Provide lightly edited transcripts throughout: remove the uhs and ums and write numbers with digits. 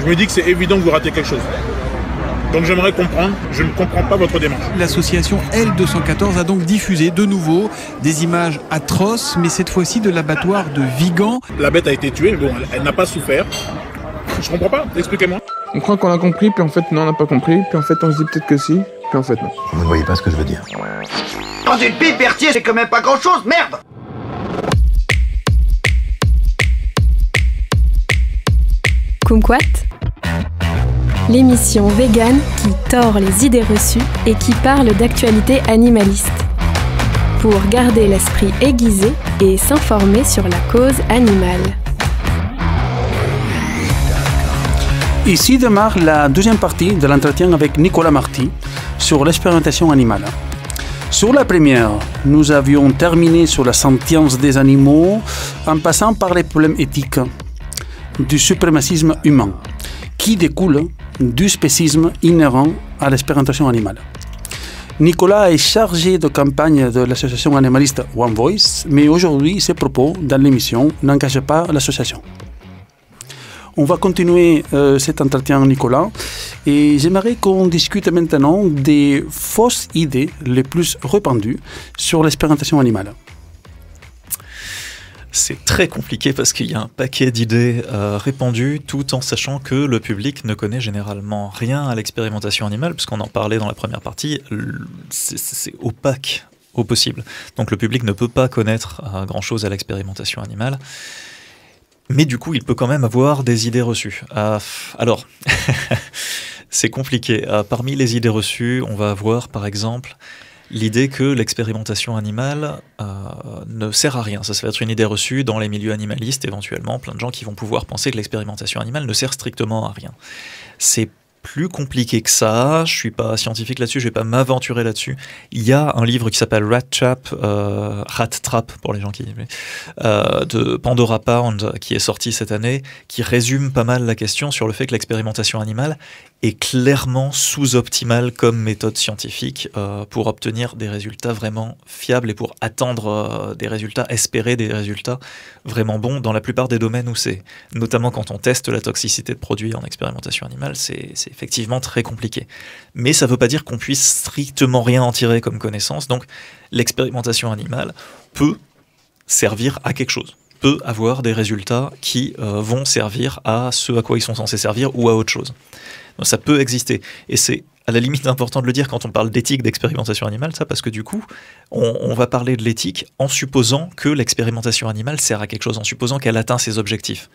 je me dis que c'est évident que vous ratez quelque chose. Donc j'aimerais comprendre, je ne comprends pas votre démarche. L'association L214 a donc diffusé de nouveau des images atroces, mais cette fois-ci de l'abattoir de Vigan. La bête a été tuée, mais bon, elle n'a pas souffert. Je comprends pas, expliquez-moi. On croit qu'on a compris, puis en fait non, on n'a pas compris, puis en fait on se dit peut-être que si, puis en fait non. Vous ne voyez pas ce que je veux dire. Dans une pipe, Berthier, c'est quand même pas grand-chose, merde! Kumquat, l'émission végane qui tord les idées reçues et qui parle d'actualité animaliste. Pour garder l'esprit aiguisé et s'informer sur la cause animale. Ici démarre la deuxième partie de l'entretien avec Nicolas Marty sur l'expérimentation animale. Sur la première, nous avions terminé sur la sentience des animaux en passant par les problèmes éthiques du suprémacisme humain qui découle du spécisme inhérent à l'expérimentation animale. Nicolas est chargé de campagne de l'association animaliste One Voice, mais aujourd'hui, ses propos dans l'émission n'engagent pas l'association. On va continuer cet entretien, Nicolas, et j'aimerais qu'on discute maintenant des fausses idées les plus répandues sur l'expérimentation animale. C'est très compliqué parce qu'il y a un paquet d'idées répandues tout en sachant que le public ne connaît généralement rien à l'expérimentation animale, puisqu'on en parlait dans la première partie, c'est opaque au possible. Donc le public ne peut pas connaître grand-chose à l'expérimentation animale. Mais du coup, il peut quand même avoir des idées reçues. Alors, c'est compliqué. Parmi les idées reçues, on va avoir par exemple l'idée que l'expérimentation animale ne sert à rien. Ça va être une idée reçue dans les milieux animalistes, éventuellement, plein de gens qui vont pouvoir penser que l'expérimentation animale ne sert strictement à rien. C'est plus compliqué que ça, je suis pas scientifique là-dessus, je vais pas m'aventurer là-dessus. Il y a un livre qui s'appelle Rat Trap pour les gens qui de Pandora Pound qui est sorti cette année, qui résume pas mal la question sur le fait que l'expérimentation animale est clairement sous-optimale comme méthode scientifique pour obtenir des résultats vraiment fiables et pour attendre des résultats, espérer des résultats vraiment bons dans la plupart des domaines où c'est. Notamment quand on teste la toxicité de produits en expérimentation animale, c'est effectivement très compliqué. Mais ça ne veut pas dire qu'on puisse strictement rien en tirer comme connaissance, donc l'expérimentation animale peut servir à quelque chose, peut avoir des résultats qui vont servir à ce à quoi ils sont censés servir ou à autre chose. Donc ça peut exister. Et c'est à la limite important de le dire quand on parle d'éthique d'expérimentation animale, ça, parce que du coup, on va parler de l'éthique en supposant que l'expérimentation animale sert à quelque chose, en supposant qu'elle atteint ses objectifs.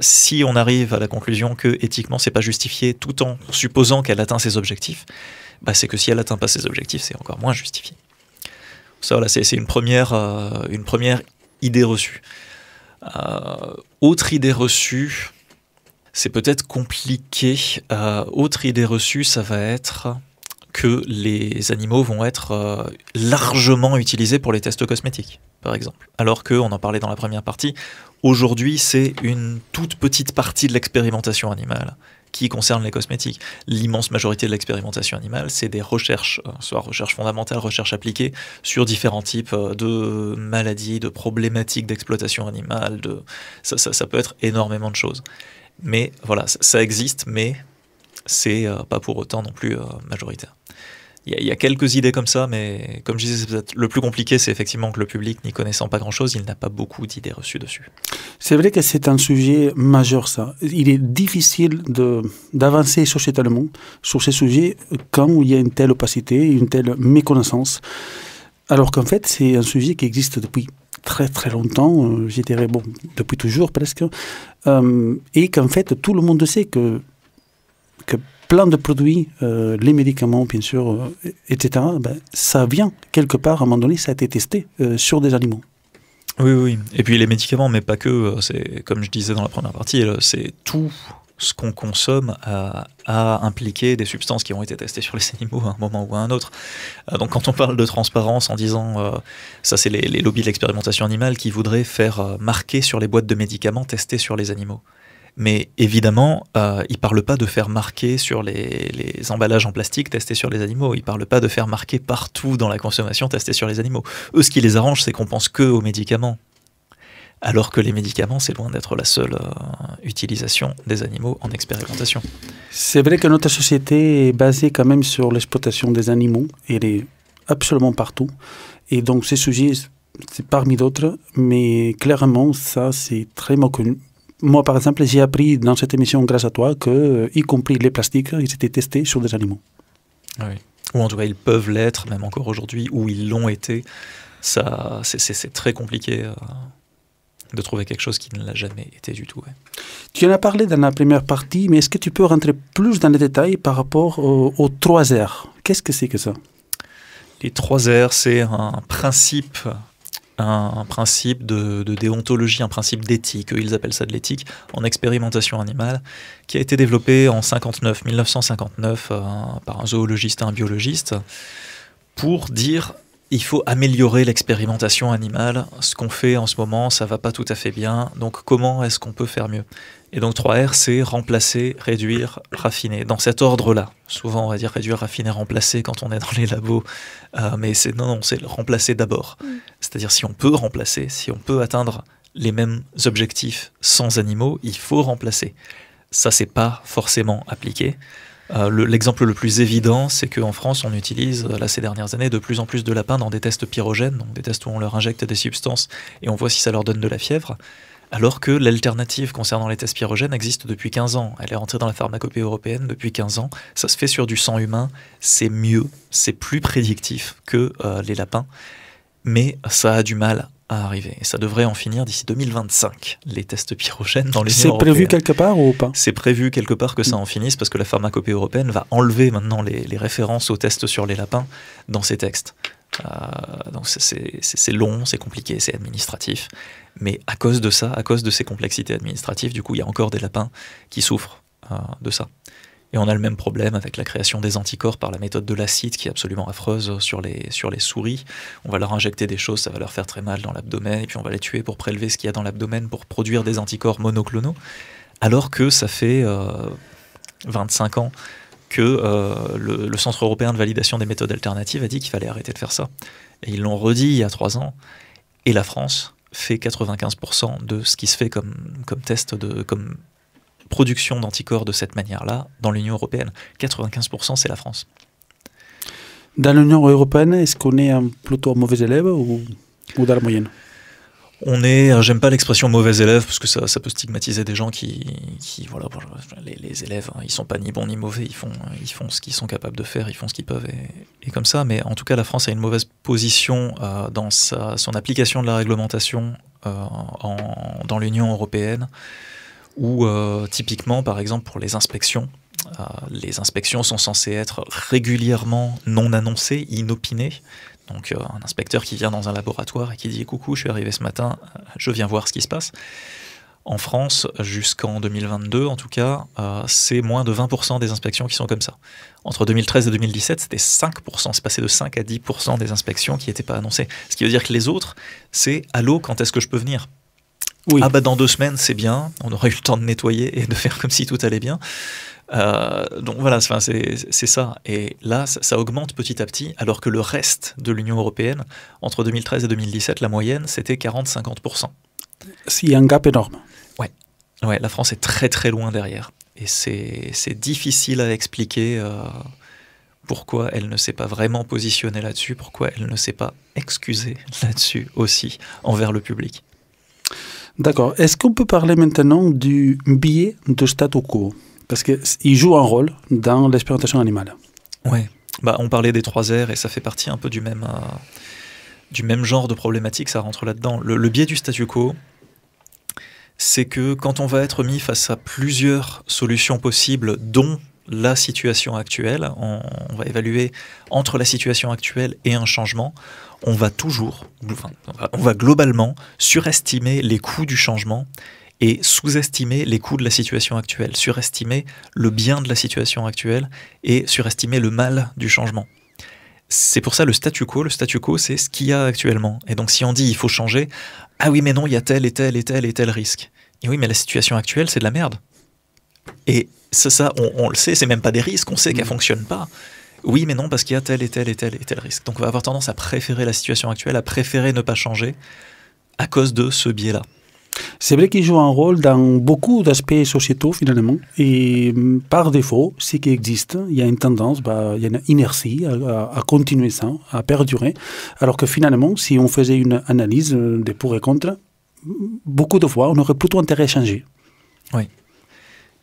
Si on arrive à la conclusion que éthiquement c'est pas justifié tout en supposant qu'elle atteint ses objectifs, bah c'est que si elle atteint pas ses objectifs, c'est encore moins justifié. Ça, voilà, c'est une première idée reçue. Autre idée reçue, c'est peut-être compliqué. Autre idée reçue, ça va être que les animaux vont être largement utilisés pour les tests cosmétiques, par exemple. Alors qu'on en parlait dans la première partie, aujourd'hui c'est une toute petite partie de l'expérimentation animale qui concerne les cosmétiques. L'immense majorité de l'expérimentation animale, c'est des recherches, soit recherche fondamentale, recherche appliquée, sur différents types de maladies, de problématiques d'exploitation animale. Ça peut être énormément de choses. Mais voilà, ça existe, mais c'est pas pour autant non plus majoritaire. Il y a quelques idées comme ça, mais comme je disais, c'est peut-être le plus compliqué, c'est effectivement que le public, n'y connaissant pas grand-chose, il n'a pas beaucoup d'idées reçues dessus. C'est vrai que c'est un sujet majeur, ça. Il est difficile d'avancer sociétalement sur ces sujets quand il y a une telle opacité, une telle méconnaissance. Alors qu'en fait, c'est un sujet qui existe depuis très très longtemps, je dirais, bon, depuis toujours presque, et qu'en fait, tout le monde sait que plein de produits, les médicaments, bien sûr, etc., ça vient quelque part, à un moment donné, ça a été testé sur des animaux. Oui. Et puis les médicaments, mais pas que, c'est comme je disais dans la première partie, c'est tout ce qu'on consomme a impliqué des substances qui ont été testées sur les animaux à un moment ou à un autre. Donc quand on parle de transparence en disant, ça c'est les lobbies de l'expérimentation animale qui voudraient faire marquer sur les boîtes de médicaments testés sur les animaux. Mais évidemment, ils ne parlent pas de faire marquer sur les emballages en plastique testés sur les animaux. Ils ne parlent pas de faire marquer partout dans la consommation testés sur les animaux. Eux, ce qui les arrange, c'est qu'on pense que aux médicaments. alors que les médicaments, c'est loin d'être la seule utilisation des animaux en expérimentation. C'est vrai que notre société est basée quand même sur l'exploitation des animaux. Elle est absolument partout. Et donc, ces sujets, c'est parmi d'autres, mais clairement, ça, c'est très méconnu. Moi, par exemple, j'ai appris dans cette émission, grâce à toi, que, y compris les plastiques, ils étaient testés sur des animaux. Oui. Ou en tout cas, ils peuvent l'être, même encore aujourd'hui, ou ils l'ont été. Ça, c'est très compliqué de trouver quelque chose qui ne l'a jamais été du tout. Ouais. Tu en as parlé dans la première partie, mais est-ce que tu peux rentrer plus dans les détails par rapport aux 3 R? Qu'est-ce que c'est que ça? Les 3 R, c'est un principe de déontologie, un principe d'éthique, ils appellent ça de l'éthique, en expérimentation animale, qui a été développé en 1959 par un zoologiste et un biologiste, pour dire il faut améliorer l'expérimentation animale, ce qu'on fait en ce moment, ça va pas tout à fait bien, donc comment est-ce qu'on peut faire mieux? Et donc 3R, c'est remplacer, réduire, raffiner. Dans cet ordre-là. Souvent, on va dire réduire, raffiner, remplacer quand on est dans les labos. Mais c'est remplacer d'abord. C'est-à-dire, si on peut remplacer, si on peut atteindre les mêmes objectifs sans animaux, il faut remplacer. Ça, c'est pas forcément appliqué. L'exemple le plus évident, c'est qu'en France, on utilise, là, ces dernières années, de plus en plus de lapins dans des tests pyrogènes, donc des tests où on leur injecte des substances et on voit si ça leur donne de la fièvre. Alors que l'alternative concernant les tests pyrogènes existe depuis 15 ans. Elle est rentrée dans la pharmacopée européenne depuis 15 ans. Ça se fait sur du sang humain. C'est mieux, c'est plus prédictif que les lapins. Mais ça a du mal à arriver. Et ça devrait en finir d'ici 2025, les tests pyrogènes dans l'Union européenne. C'est prévu quelque part ou pas? C'est prévu quelque part que ça en finisse parce que la pharmacopée européenne va enlever maintenant les références aux tests sur les lapins dans ses textes. Donc c'est long, c'est compliqué, c'est administratif. Mais à cause de ça, à cause de ces complexités administratives, du coup, il y a encore des lapins qui souffrent de ça. Et on a le même problème avec la création des anticorps par la méthode de l'acide qui est absolument affreuse sur les souris. On va leur injecter des choses, ça va leur faire très mal dans l'abdomen, et puis on va les tuer pour prélever ce qu'il y a dans l'abdomen pour produire des anticorps monoclonaux. Alors que ça fait 25 ans que le Centre européen de validation des méthodes alternatives a dit qu'il fallait arrêter de faire ça. Et ils l'ont redit il y a 3 ans. Et la France fait 95% de ce qui se fait comme test, comme production d'anticorps de cette manière-là dans l'Union européenne. 95%, c'est la France. Dans l'Union européenne, est-ce qu'on est plutôt un mauvais élève ou dans la moyenne? On est, j'aime pas l'expression mauvais élève parce que ça peut stigmatiser des gens qui voilà, les élèves, ils sont pas ni bons ni mauvais, ils font ce qu'ils sont capables de faire, ils font ce qu'ils peuvent et comme ça. Mais en tout cas, la France a une mauvaise position dans son application de la réglementation dans l'Union européenne, où typiquement, par exemple, pour les inspections sont censées être régulièrement non annoncées, inopinées. Donc un inspecteur qui vient dans un laboratoire et qui dit « Coucou, je suis arrivé ce matin, je viens voir ce qui se passe ». En France, jusqu'en 2022 en tout cas, c'est moins de 20% des inspections qui sont comme ça. Entre 2013 et 2017, c'était 5%, c'est passé de 5 à 10% des inspections qui n'étaient pas annoncées. Ce qui veut dire que les autres, c'est « Allô, quand est-ce que je peux venir ?» Oui. Ah bah dans 2 semaines, c'est bien, on aurait eu le temps de nettoyer et de faire comme si tout allait bien. Donc voilà, c'est ça. Et là, ça augmente petit à petit, alors que le reste de l'Union européenne, entre 2013 et 2017, la moyenne, c'était 40-50%. Il y a un gap énorme. Ouais, la France est très très loin derrière. Et c'est difficile à expliquer pourquoi elle ne s'est pas vraiment positionnée là-dessus, pourquoi elle ne s'est pas excusée là-dessus aussi envers le public. D'accord. Est-ce qu'on peut parler maintenant du biais de statu quo? Parce qu'il joue un rôle dans l'expérimentation animale. Oui, on parlait des 3 R et ça fait partie un peu du même genre de problématique, ça rentre là-dedans. Le biais du statu quo, c'est que quand on va être mis face à plusieurs solutions possibles, dont la situation actuelle, on va évaluer entre la situation actuelle et un changement, on va globalement surestimer les coûts du changement et sous-estimer les coûts de la situation actuelle, surestimer le bien de la situation actuelle et surestimer le mal du changement. C'est pour ça le statu quo, c'est ce qu'il y a actuellement. Et donc si on dit il faut changer, ah oui mais non, il y a tel et tel et tel et tel risque. Et oui mais la situation actuelle c'est de la merde. Et ça on le sait, c'est même pas des risques, on sait qu'elle fonctionne pas. Oui mais non parce qu'il y a tel et tel et tel et tel risque. Donc on va avoir tendance à préférer la situation actuelle, à préférer ne pas changer à cause de ce biais-là. C'est vrai qu'il joue un rôle dans beaucoup d'aspects sociétaux finalement. Et par défaut, ce qui existe, il y a une tendance, il y a une inertie à continuer ça, à perdurer. Alors que finalement, si on faisait une analyse des pour et contre, beaucoup de fois, on aurait plutôt intérêt à changer. Oui.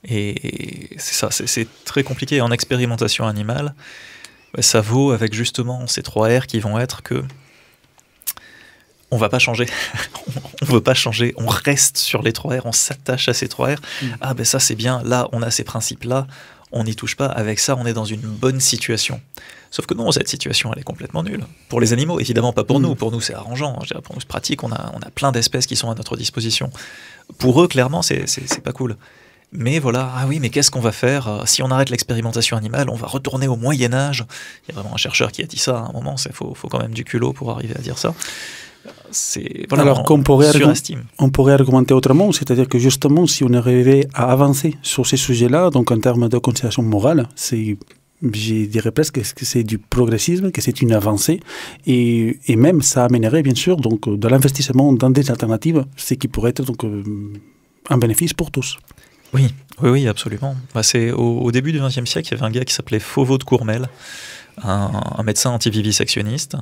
Et c'est ça, c'est très compliqué. En expérimentation animale, ça vaut avec justement ces 3 R qui vont être que on va pas changer, on veut pas changer, on reste sur les 3 R, on s'attache à ces 3 R. Ah ben ça c'est bien, là on a ces principes-là, on n'y touche pas, avec ça on est dans une bonne situation. Sauf que non, cette situation elle est complètement nulle. Pour les animaux, évidemment pas pour nous c'est arrangeant, pour nous c'est pratique, on a plein d'espèces qui sont à notre disposition. Pour eux clairement c'est pas cool. Mais voilà, ah oui, mais qu'est-ce qu'on va faire si on arrête l'expérimentation animale, on va retourner au Moyen-Âge. Il y a vraiment un chercheur qui a dit ça à un moment, il faut quand même du culot pour arriver à dire ça. Voilà, alors on pourrait argumenter autrement, c'est-à-dire que justement, si on arrivait à avancer sur ces sujets-là, donc en termes de considération morale, je dirais presque que c'est du progressisme, que c'est une avancée, et même ça amènerait bien sûr donc, de l'investissement dans des alternatives, ce qui pourrait être donc, un bénéfice pour tous. Oui, absolument. C'est au début du XXe siècle, il y avait un gars qui s'appelait Fauveau de Courmelles, un médecin antivivisectionniste,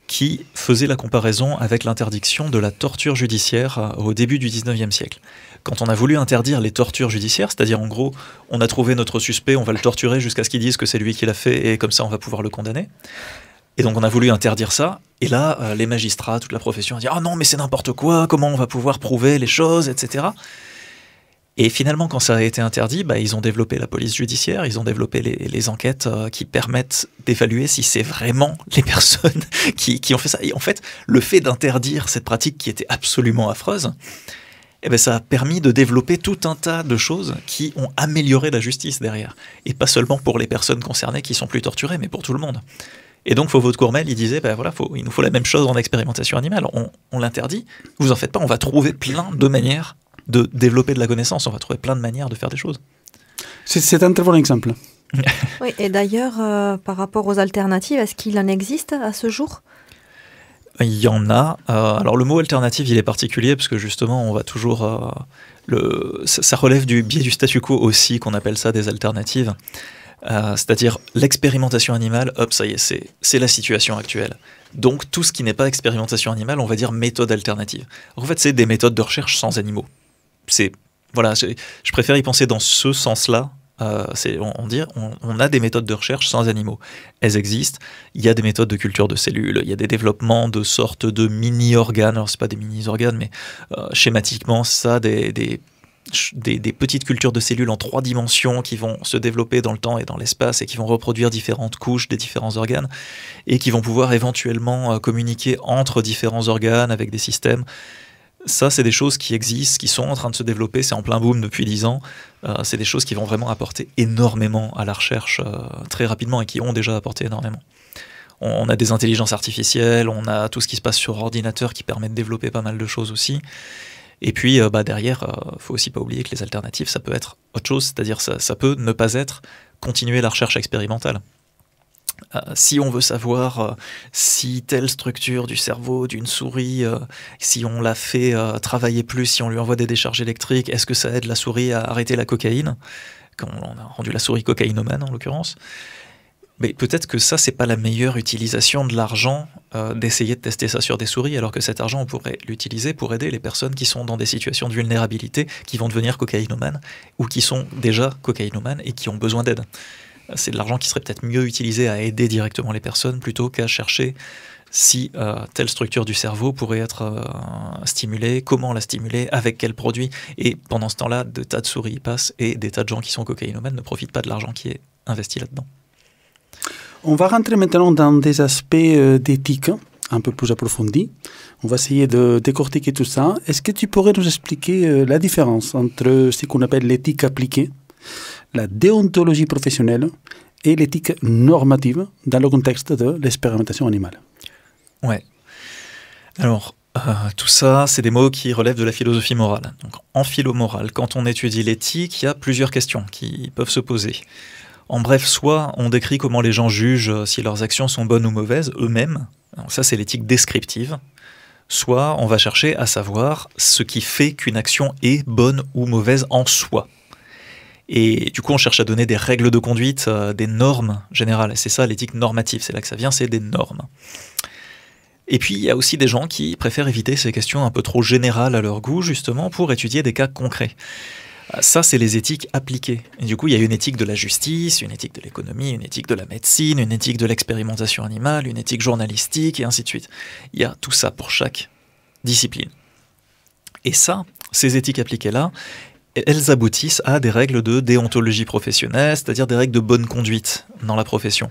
qui faisait la comparaison avec l'interdiction de la torture judiciaire au début du XIXe siècle. Quand on a voulu interdire les tortures judiciaires, c'est-à-dire en gros, on a trouvé notre suspect, on va le torturer jusqu'à ce qu'il dise que c'est lui qui l'a fait, et comme ça on va pouvoir le condamner. Et donc on a voulu interdire ça, et là, les magistrats, toute la profession a dit « Ah non, mais c'est n'importe quoi, comment on va pouvoir prouver les choses, etc. » Et finalement, quand ça a été interdit, ils ont développé la police judiciaire, ils ont développé les enquêtes qui permettent d'évaluer si c'est vraiment les personnes qui ont fait ça. Et en fait, le fait d'interdire cette pratique qui était absolument affreuse, ça a permis de développer tout un tas de choses qui ont amélioré la justice derrière. Et pas seulement pour les personnes concernées qui sont plus torturées, mais pour tout le monde. Et donc Fauveau de Courmelles, il disait, il nous faut la même chose en expérimentation animale. On l'interdit, vous en faites pas, on va trouver plein de manières de développer de la connaissance, on va trouver plein de manières de faire des choses. C'est un très bon exemple. Oui, et d'ailleurs, par rapport aux alternatives, est-ce qu'il en existe à ce jour ? Il y en a. Alors le mot alternative, il est particulier parce que justement, on va toujours... ça relève du biais du statu quo aussi, qu'on appelle ça des alternatives. C'est-à-dire l'expérimentation animale, hop, ça y est, c'est la situation actuelle. Donc tout ce qui n'est pas expérimentation animale, on va dire méthode alternative. En fait, c'est des méthodes de recherche sans animaux. Je préfère y penser dans ce sens-là. On a des méthodes de recherche sans animaux. Elles existent. Il y a des méthodes de culture de cellules. Il y a des développements de sortes de mini-organes. Alors, c'est pas des mini-organes, mais schématiquement, ça, des petites cultures de cellules en 3 dimensions qui vont se développer dans le temps et dans l'espace et qui vont reproduire différentes couches des différents organes et qui vont pouvoir éventuellement communiquer entre différents organes avec des systèmes. Ça, c'est des choses qui existent, qui sont en train de se développer, c'est en plein boom depuis 10 ans. C'est des choses qui vont vraiment apporter énormément à la recherche très rapidement et qui ont déjà apporté énormément. On a des intelligences artificielles, on a tout ce qui se passe sur ordinateur qui permet de développer pas mal de choses aussi. Et puis derrière, faut aussi pas oublier que les alternatives, ça peut être autre chose, c'est-à-dire ça peut ne pas être continuer la recherche expérimentale. Si on veut savoir si telle structure du cerveau d'une souris, si on la fait travailler plus, si on lui envoie des décharges électriques, est-ce que ça aide la souris à arrêter la cocaïne, comme on a rendu la souris cocaïnomane en l'occurrence. Mais peut-être que ça, c'est pas la meilleure utilisation de l'argent d'essayer de tester ça sur des souris, alors que cet argent, on pourrait l'utiliser pour aider les personnes qui sont dans des situations de vulnérabilité, qui vont devenir cocaïnomanes, ou qui sont déjà cocaïnomanes et qui ont besoin d'aide. C'est de l'argent qui serait peut-être mieux utilisé à aider directement les personnes plutôt qu'à chercher si telle structure du cerveau pourrait être stimulée, comment la stimuler, avec quel produit. Et pendant ce temps-là, des tas de souris y passent et des tas de gens qui sont cocaïnomanes ne profitent pas de l'argent qui est investi là-dedans. On va rentrer maintenant dans des aspects d'éthique un peu plus approfondis. On va essayer de décortiquer tout ça. Est-ce que tu pourrais nous expliquer la différence entre ce qu'on appelle l'éthique appliquée, la déontologie professionnelle et l'éthique normative dans le contexte de l'expérimentation animale? Ouais. Alors, tout ça, c'est des mots qui relèvent de la philosophie morale. Donc, en philo-morale, quand on étudie l'éthique, il y a plusieurs questions qui peuvent se poser. En bref, soit on décrit comment les gens jugent si leurs actions sont bonnes ou mauvaises eux-mêmes. Donc ça, c'est l'éthique descriptive. soit on va chercher à savoir ce qui fait qu'une action est bonne ou mauvaise en soi. Et du coup, on cherche à donner des règles de conduite, des normes générales. Et c'est ça l'éthique normative, c'est là que ça vient, c'est des normes. Et puis, il y a aussi des gens qui préfèrent éviter ces questions un peu trop générales à leur goût, justement, pour étudier des cas concrets. Ça, c'est les éthiques appliquées. Et du coup, il y a une éthique de la justice, une éthique de l'économie, une éthique de la médecine, une éthique de l'expérimentation animale, une éthique journalistique, et ainsi de suite. Il y a tout ça pour chaque discipline. Et ça, ces éthiques appliquées-là, elles aboutissent à des règles de déontologie professionnelle, c'est-à-dire des règles de bonne conduite dans la profession.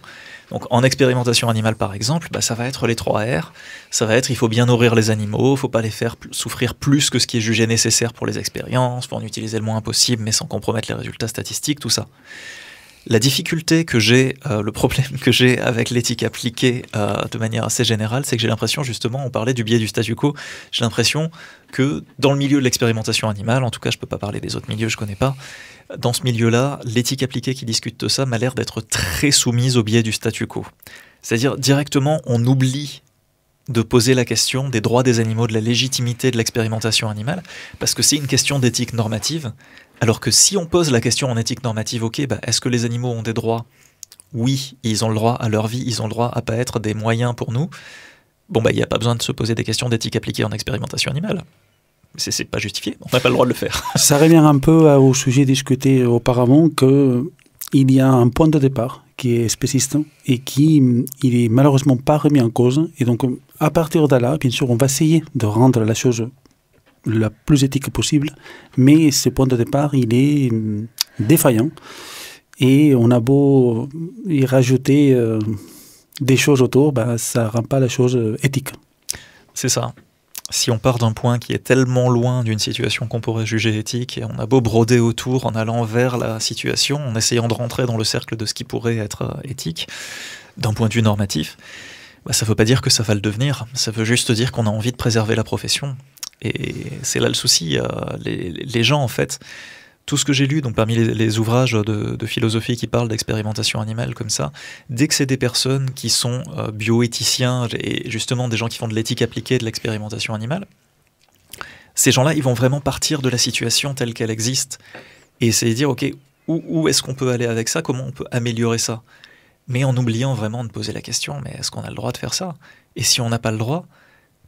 Donc en expérimentation animale par exemple, ça va être les 3 R, ça va être il faut bien nourrir les animaux, il ne faut pas les faire souffrir plus que ce qui est jugé nécessaire pour les expériences, il faut en utiliser le moins possible mais sans compromettre les résultats statistiques, tout ça. La difficulté que j'ai, le problème que j'ai avec l'éthique appliquée de manière assez générale, c'est que j'ai l'impression, justement, on parlait du biais du statu quo, j'ai l'impression que dans le milieu de l'expérimentation animale, en tout cas je ne peux pas parler des autres milieux, je ne connais pas, dans ce milieu-là, l'éthique appliquée qui discute de ça m'a l'air d'être très soumise au biais du statu quo. C'est-à-dire directement on oublie de poser la question des droits des animaux, de la légitimité de l'expérimentation animale, parce que c'est une question d'éthique normative. Alors que si on pose la question en éthique normative, ok, est-ce que les animaux ont des droits? Oui, ils ont le droit à leur vie, ils ont le droit à pas être des moyens pour nous. Bon, il n'y a pas besoin de se poser des questions d'éthique appliquée en expérimentation animale. C'est pas justifié, on n'a pas le droit de le faire. Ça revient un peu au sujet discuté auparavant, qu'il y a un point de départ qui est spéciste et qui il est malheureusement pas remis en cause. Et donc, à partir de là, bien sûr, on va essayer de rendre la chose la plus éthique possible, mais ce point de départ, il est défaillant. Et on a beau y rajouter des choses autour, ça ne rend pas la chose éthique. C'est ça. Si on part d'un point qui est tellement loin d'une situation qu'on pourrait juger éthique, et on a beau broder autour en allant vers la situation, en essayant de rentrer dans le cercle de ce qui pourrait être éthique, d'un point de vue normatif, ça ne veut pas dire que ça va le devenir, ça veut juste dire qu'on a envie de préserver la profession. Et c'est là le souci, les gens en fait, tout ce que j'ai lu, donc parmi les ouvrages de philosophie qui parlent d'expérimentation animale comme ça, dès que c'est des personnes qui sont bioéthiciens et justement des gens qui font de l'éthique appliquée de l'expérimentation animale, ces gens-là, ils vont vraiment partir de la situation telle qu'elle existe et essayer de dire, ok, où est-ce qu'on peut aller avec ça, comment on peut améliorer ça, mais en oubliant vraiment de poser la question, mais est-ce qu'on a le droit de faire ça? Et si on n'a pas le droit,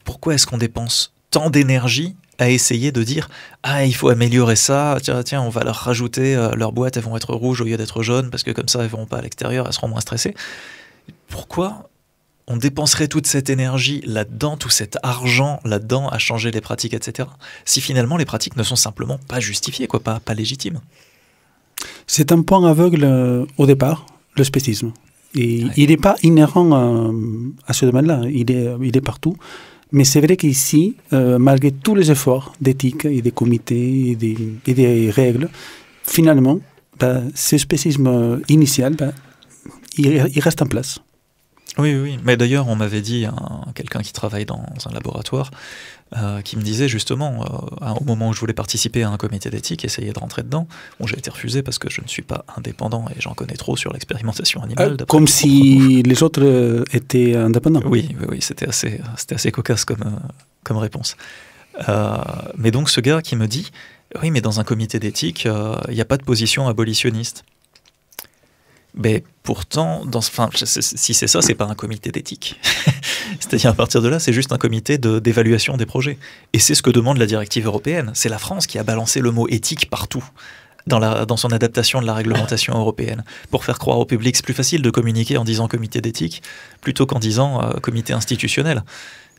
pourquoi est-ce qu'on dépense tant d'énergie à essayer de dire « Ah, il faut améliorer ça, tiens, on va leur rajouter leurs boîtes, elles vont être rouges au lieu d'être jaunes, parce que comme ça, elles ne vont pas à l'extérieur, elles seront moins stressées. » Pourquoi on dépenserait toute cette énergie là-dedans, tout cet argent là-dedans à changer les pratiques, etc. si finalement les pratiques ne sont simplement pas justifiées, pas légitimes? C'est un point aveugle au départ, le spécisme. Et ouais. Il n'est pas inhérent à ce domaine-là, il est partout. Mais c'est vrai qu'ici, malgré tous les efforts d'éthique et des comités et des règles, finalement, ce spécisme initial, il reste en place. Oui. Mais d'ailleurs, on m'avait dit, quelqu'un qui travaille dans un laboratoire, qui me disait justement, au moment où je voulais participer à un comité d'éthique, essayer de rentrer dedans, j'ai été refusé parce que je ne suis pas indépendant et j'en connais trop sur l'expérimentation animale. Comme si les autres étaient indépendants. Oui, c'était assez cocasse comme réponse. Mais donc ce gars qui me dit, oui, mais dans un comité d'éthique, il n'y a pas de position abolitionniste. Mais pourtant, si c'est ça, c'est pas un comité d'éthique. C'est-à-dire, à partir de là, c'est juste un comité d'évaluation des projets. Et c'est ce que demande la directive européenne. C'est la France qui a balancé le mot éthique partout dans son adaptation de la réglementation européenne. Pour faire croire au public, c'est plus facile de communiquer en disant comité d'éthique plutôt qu'en disant comité institutionnel.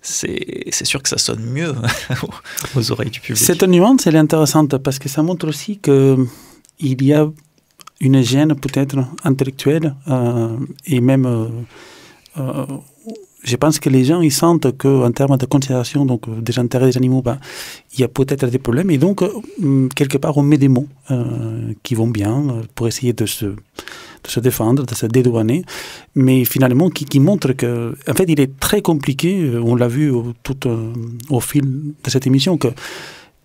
C'est sûr que ça sonne mieux aux oreilles du public. Cette nuance, elle est intéressante parce que ça montre aussi qu'il y a une gêne peut-être intellectuelle et même je pense que les gens ils sentent qu'en termes de considération donc des intérêts des animaux, il y a peut-être des problèmes et donc quelque part on met des mots qui vont bien pour essayer de se défendre, de se dédouaner, mais finalement qui montrent que en fait il est très compliqué, on l'a vu tout au fil de cette émission, que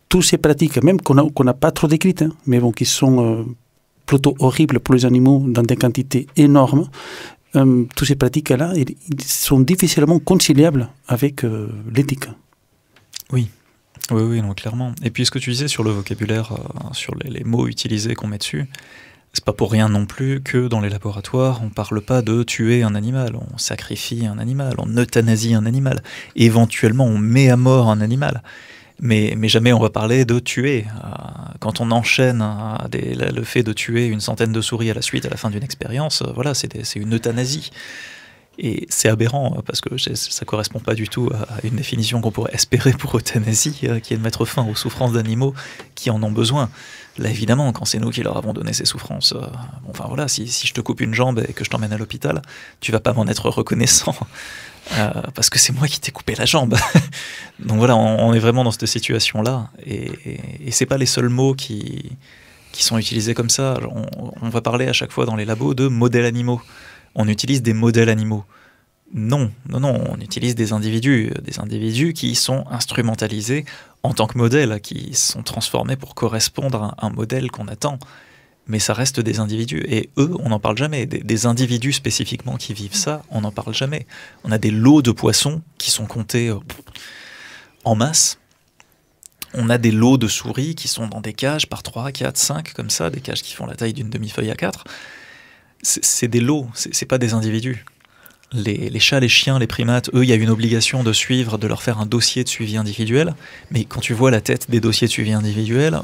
toutes ces pratiques, même qu'on n'a pas trop décrites, mais bon, qui sont plutôt horribles pour les animaux dans des quantités énormes, toutes ces pratiques-là, ils sont difficilement conciliables avec l'éthique. Oui. Oui, non, clairement. Et puis ce que tu disais sur le vocabulaire, sur les mots utilisés qu'on met dessus, c'est pas pour rien non plus que dans les laboratoires, on parle pas de tuer un animal, on sacrifie un animal, on euthanasie un animal, éventuellement on met à mort un animal. Mais jamais on va parler de tuer. Quand on enchaîne le fait de tuer une centaine de souris à la suite à la fin d'une expérience, voilà, c'est une euthanasie. Et c'est aberrant parce que ça correspond pas du tout à une définition qu'on pourrait espérer pour euthanasie, qui est de mettre fin aux souffrances d'animaux qui en ont besoin. Là, évidemment, quand c'est nous qui leur avons donné ces souffrances, enfin voilà, si je te coupe une jambe et que je t'emmène à l'hôpital, tu vas pas m'en être reconnaissant parce que c'est moi qui t'ai coupé la jambe. Donc voilà, on est vraiment dans cette situation-là, et c'est pas les seuls mots qui sont utilisés comme ça. On va parler à chaque fois dans les labos de modèles animaux. On utilise des modèles animaux. Non, on utilise des individus qui sont instrumentalisés en tant que modèles, qui sont transformés pour correspondre à un modèle qu'on attend. Mais ça reste des individus. Et eux, on n'en parle jamais. Des individus spécifiquement qui vivent ça, on n'en parle jamais. On a des lots de poissons qui sont comptés en masse. On a des lots de souris qui sont dans des cages par 3, 4, 5, comme ça, des cages qui font la taille d'une demi-feuille A4. C'est des lots, c'est pas des individus. Les chats, les chiens, les primates, eux, il y a une obligation de suivre, de leur faire un dossier de suivi individuel. Mais quand tu vois la tête des dossiers de suivi individuel,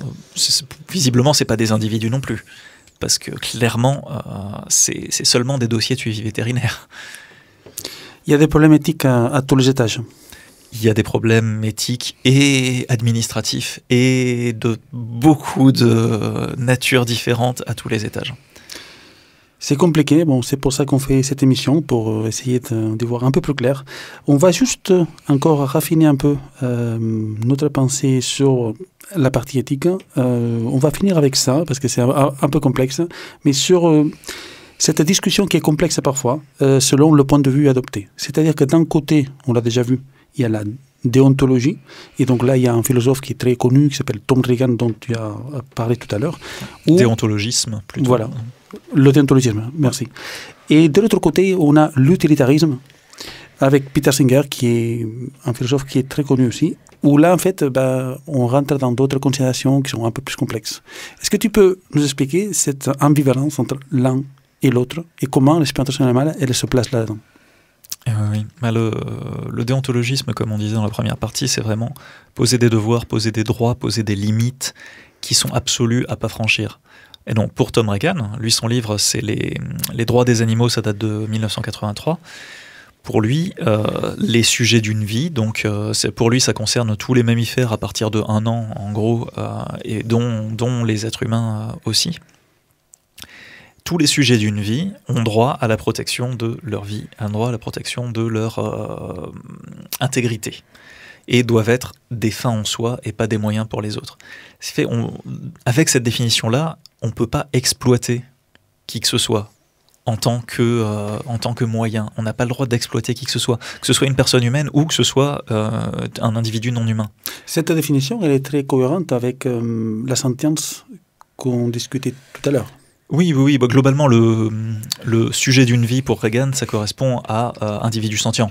visiblement, c'est pas des individus non plus. Parce que clairement, c'est seulement des dossiers de suivi vétérinaire. Il y a des problèmes éthiques à tous les étages. Il y a des problèmes éthiques et administratifs et de beaucoup de natures différentes à tous les étages. C'est compliqué, bon, c'est pour ça qu'on fait cette émission, pour essayer de voir un peu plus clair. On va juste encore raffiner un peu notre pensée sur la partie éthique. On va finir avec ça, parce que c'est un peu complexe, mais sur cette discussion qui est complexe parfois, selon le point de vue adopté. C'est-à-dire que d'un côté, on l'a déjà vu, il y a la déontologie, et donc là il y a un philosophe qui est très connu, qui s'appelle Tom Regan, dont tu as parlé tout à l'heure. Déontologisme, plutôt. Voilà. Le déontologisme, merci. Et de l'autre côté, on a l'utilitarisme, avec Peter Singer, qui est un philosophe qui est très connu aussi, où là, en fait, on rentre dans d'autres considérations qui sont un peu plus complexes. Est-ce que tu peux nous expliquer cette ambivalence entre l'un et l'autre, et comment l'expérimentation animale, elle se place là-dedans? Oui, le déontologisme, comme on disait dans la première partie, c'est vraiment poser des devoirs, poser des droits, poser des limites qui sont absolues à pas franchir. Et donc pour Tom Regan, lui son livre c'est les droits des animaux, ça date de 1983. Pour lui, les sujets d'une vie, donc pour lui ça concerne tous les mammifères à partir de 1 an en gros, et dont les êtres humains aussi. Tous les sujets d'une vie ont droit à la protection de leur vie, ont droit à la protection de leur intégrité, et doivent être des fins en soi et pas des moyens pour les autres. Avec cette définition-là, on ne peut pas exploiter qui que ce soit en tant que moyen. On n'a pas le droit d'exploiter qui que ce soit une personne humaine ou que ce soit un individu non humain. Cette définition, elle est très cohérente avec la sentience qu'on discutait tout à l'heure. Oui, globalement, le sujet d'une vie pour Regan, ça correspond à individu sentient.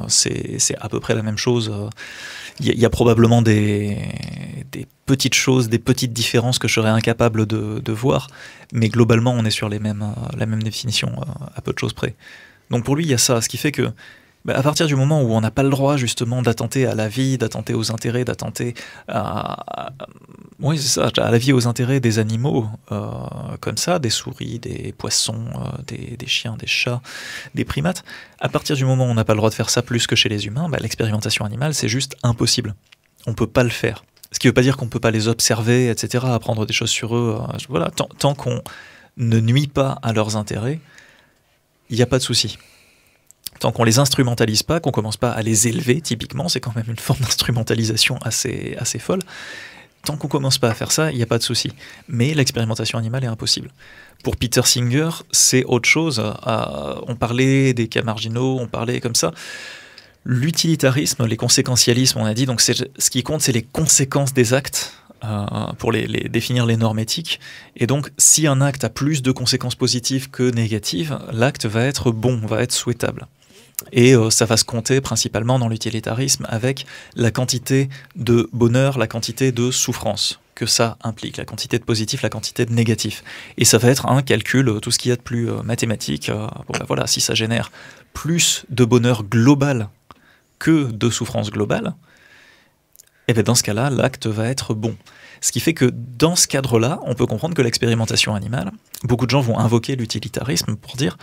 C'est à peu près la même chose. Il y a probablement des petites choses, des petites différences que je serais incapable de voir, mais globalement, on est sur la même définition, à peu de choses près. Donc pour lui, il y a ça, ce qui fait que à partir du moment où on n'a pas le droit justement d'attenter à la vie, d'attenter aux intérêts, d'attenter à la vie, aux intérêts des animaux, comme ça, des souris, des poissons, des chiens, des chats, des primates, à partir du moment où on n'a pas le droit de faire ça plus que chez les humains, l'expérimentation animale, c'est juste impossible. On ne peut pas le faire. Ce qui ne veut pas dire qu'on ne peut pas les observer, etc., apprendre des choses sur eux. Voilà, tant qu'on ne nuit pas à leurs intérêts, il n'y a pas de souci. Tant qu'on les instrumentalise pas, qu'on commence pas à les élever, typiquement, c'est quand même une forme d'instrumentalisation assez folle. Tant qu'on commence pas à faire ça, il n'y a pas de souci. Mais l'expérimentation animale est impossible. Pour Peter Singer, c'est autre chose. On parlait des cas marginaux, on parlait comme ça. L'utilitarisme, les conséquentialismes, on a dit, donc ce qui compte, c'est les conséquences des actes pour définir les normes éthiques. Et donc, si un acte a plus de conséquences positives que négatives, l'acte va être bon, va être souhaitable. Et ça va se compter principalement dans l'utilitarisme avec la quantité de bonheur, la quantité de souffrance que ça implique, la quantité de positif, la quantité de négatif. Et ça va être un calcul, tout ce qu'il y a de plus mathématique. Voilà, si ça génère plus de bonheur global que de souffrance globale, et bien dans ce cas-là, l'acte va être bon. Ce qui fait que dans ce cadre-là, on peut comprendre que l'expérimentation animale, beaucoup de gens vont invoquer l'utilitarisme pour dire,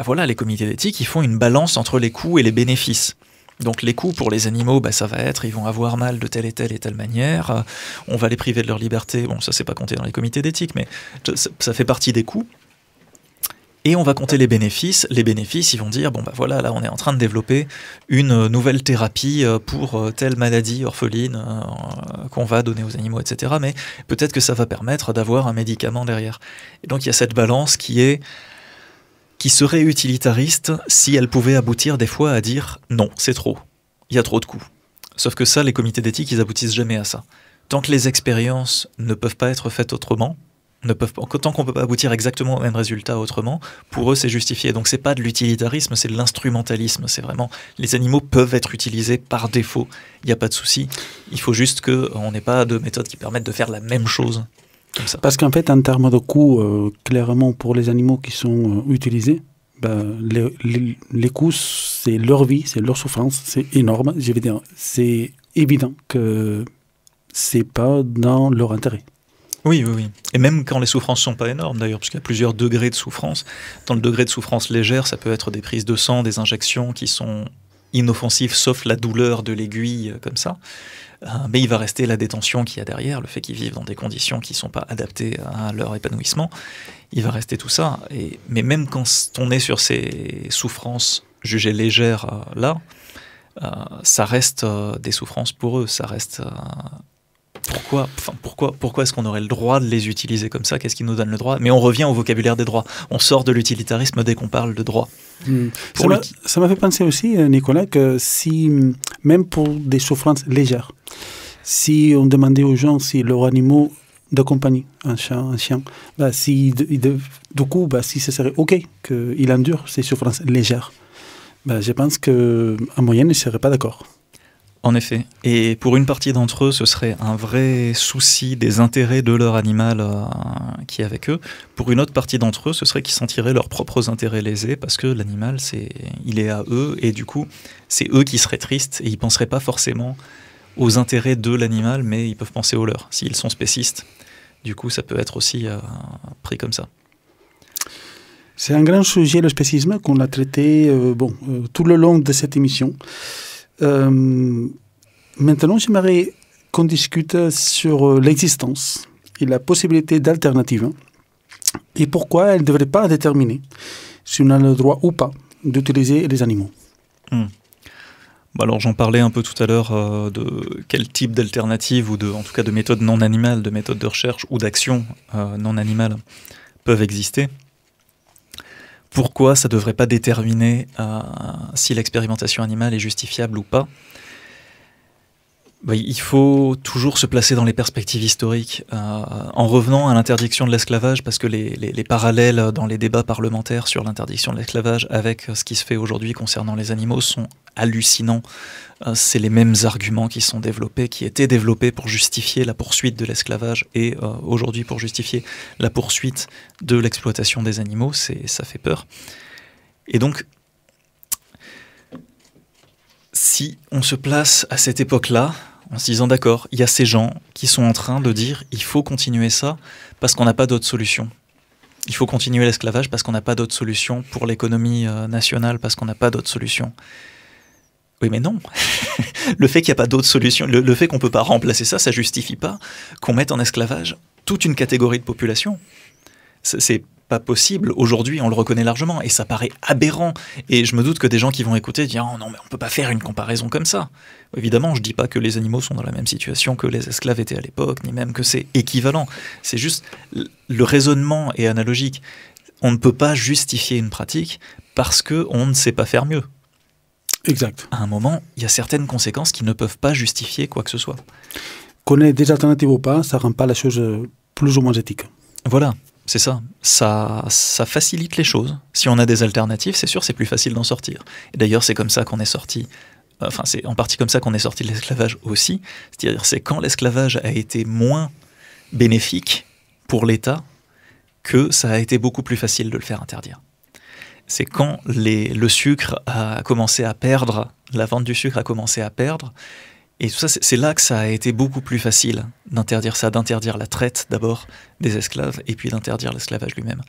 voilà, les comités d'éthique, ils font une balance entre les coûts et les bénéfices. Donc les coûts pour les animaux, ça va être, ils vont avoir mal de telle et telle manière, on va les priver de leur liberté, bon ça c'est pas compté dans les comités d'éthique, mais ça fait partie des coûts. Et on va compter les bénéfices. Les bénéfices, ils vont dire, voilà, là on est en train de développer une nouvelle thérapie pour telle maladie orpheline qu'on va donner aux animaux, etc. Mais peut-être que ça va permettre d'avoir un médicament derrière. Et donc il y a cette balance qui serait utilitariste si elle pouvait aboutir des fois à dire non, c'est trop, il y a trop de coûts. Sauf que ça, les comités d'éthique, ils aboutissent jamais à ça. Tant que les expériences ne peuvent pas être faites autrement, tant qu'on ne peut pas aboutir exactement au même résultat autrement, pour eux c'est justifié. Donc c'est pas de l'utilitarisme, c'est de l'instrumentalisme. C'est vraiment, les animaux peuvent être utilisés par défaut, il n'y a pas de souci. Il faut juste qu'on n'ait pas de méthodes qui permettent de faire la même chose. Comme ça. Parce qu'en fait, en termes de coûts, clairement pour les animaux qui sont utilisés, les coûts, c'est leur vie, c'est leur souffrance, c'est énorme. Je veux dire, c'est évident que c'est pas dans leur intérêt. Oui. Et même quand les souffrances sont pas énormes d'ailleurs, parce qu'il y a plusieurs degrés de souffrance. Dans le degré de souffrance légère, ça peut être des prises de sang, des injections qui sont inoffensives, sauf la douleur de l'aiguille comme ça. Mais il va rester la détention qu'il y a derrière, le fait qu'ils vivent dans des conditions qui ne sont pas adaptées à leur épanouissement. Il va rester tout ça. Mais même quand on est sur ces souffrances jugées légères là, ça reste des souffrances pour eux. Ça reste... Pourquoi est-ce qu'on aurait le droit de les utiliser comme ça? Qu'est-ce qui nous donne le droit? Mais on revient au vocabulaire des droits. On sort de l'utilitarisme dès qu'on parle de droits. Ça m'a fait penser aussi, Nicolas, que si, même pour des souffrances légères, si on demandait aux gens si leurs animaux de compagnie, un chat, un chien, du coup, si ce serait OK qu'il endure ces souffrances légères, je pense qu'en moyenne, ils ne seraient pas d'accord. En effet. Et pour une partie d'entre eux, ce serait un vrai souci des intérêts de leur animal qui est avec eux. Pour une autre partie d'entre eux, ce serait qu'ils sentiraient leurs propres intérêts lésés parce que l'animal, il est à eux et du coup, c'est eux qui seraient tristes et ils ne penseraient pas forcément aux intérêts de l'animal, mais ils peuvent penser aux leurs. S'ils sont spécistes, du coup, ça peut être aussi pris comme ça. C'est un grand sujet, le spécisme, qu'on a traité tout le long de cette émission. Maintenant, j'aimerais qu'on discute sur l'existence et la possibilité d'alternatives et pourquoi elle ne devrait pas déterminer si on a le droit ou pas d'utiliser les animaux. Alors j'en parlais un peu tout à l'heure de quel type d'alternative ou en tout cas de méthodes non animales, de méthodes de recherche ou d'action non animales peuvent exister. Pourquoi ça ne devrait pas déterminer si l'expérimentation animale est justifiable ou pas? Il faut toujours se placer dans les perspectives historiques en revenant à l'interdiction de l'esclavage, parce que les parallèles dans les débats parlementaires sur l'interdiction de l'esclavage avec ce qui se fait aujourd'hui concernant les animaux sont hallucinants. C'est les mêmes arguments qui sont développés, qui étaient développés pour justifier la poursuite de l'esclavage et aujourd'hui pour justifier la poursuite de l'exploitation des animaux. Ça fait peur. Et donc, si on se place à cette époque-là, en se disant d'accord, il y a ces gens qui sont en train de dire il faut continuer ça parce qu'on n'a pas d'autre solution. Il faut continuer l'esclavage parce qu'on n'a pas d'autre solution pour l'économie nationale, parce qu'on n'a pas d'autre solution. Oui, mais non. Le fait qu'il n'y a pas d'autre solution, le fait qu'on ne peut pas remplacer ça, ça ne justifie pas qu'on mette en esclavage toute une catégorie de population. C'est pas possible. Aujourd'hui, on le reconnaît largement et ça paraît aberrant. Et je me doute que des gens qui vont écouter disent « Oh non, mais on ne peut pas faire une comparaison comme ça ». Évidemment, je ne dis pas que les animaux sont dans la même situation que les esclaves étaient à l'époque, ni même que c'est équivalent. C'est juste, le raisonnement est analogique. On ne peut pas justifier une pratique parce qu'on ne sait pas faire mieux. Exact. À un moment, il y a certaines conséquences qui ne peuvent pas justifier quoi que ce soit. Qu'on ait des alternatives ou pas, ça ne rend pas la chose plus ou moins éthique. Voilà. c'est ça. Ça facilite les choses. Si on a des alternatives, c'est sûr, c'est plus facile d'en sortir. Et d'ailleurs, c'est comme ça qu'on est sorti. Enfin, c'est en partie comme ça qu'on est sorti de l'esclavage aussi. C'est-à-dire, c'est quand l'esclavage a été moins bénéfique pour l'État que ça a été beaucoup plus facile de le faire interdire. C'est quand le sucre a commencé à perdre, la vente du sucre a commencé à perdre, et tout ça, c'est là que ça a été beaucoup plus facile d'interdire ça, d'interdire la traite d'abord des esclaves, et puis d'interdire l'esclavage lui-même.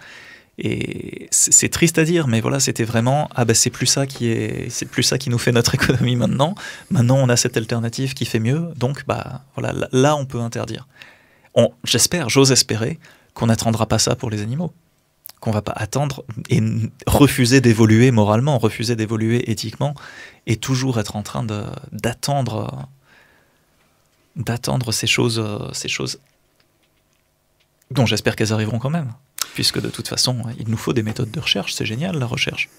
Et c'est triste à dire, mais voilà, c'était vraiment c'est plus ça qui nous fait notre économie maintenant. Maintenant, on a cette alternative qui fait mieux, donc voilà, là on peut interdire. J'ose espérer qu'on n'attendra pas ça pour les animaux, qu'on va pas attendre et refuser d'évoluer moralement, refuser d'évoluer éthiquement, et toujours être en train d'attendre ces choses dont j'espère qu'elles arriveront quand même. Puisque de toute façon, il nous faut des méthodes de recherche. C'est génial, la recherche.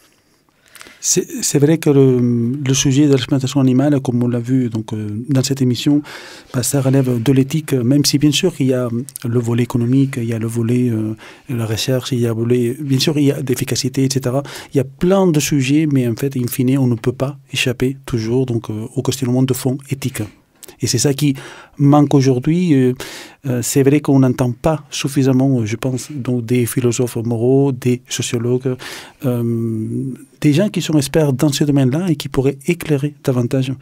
C'est vrai que le sujet de l'exploitation animale, comme on l'a vu donc, dans cette émission, ça relève de l'éthique, même si bien sûr il y a le volet économique, il y a le volet de la recherche, il y a le volet, bien sûr il y a d'efficacité, etc. Il y a plein de sujets, mais en fait, in fine, on ne peut pas échapper toujours donc, au questionnement de fond éthique. Et c'est ça qui manque aujourd'hui. C'est vrai qu'on n'entend pas suffisamment, je pense, donc des philosophes moraux, des sociologues, des gens qui sont experts dans ce domaine-là et qui pourraient éclairer davantage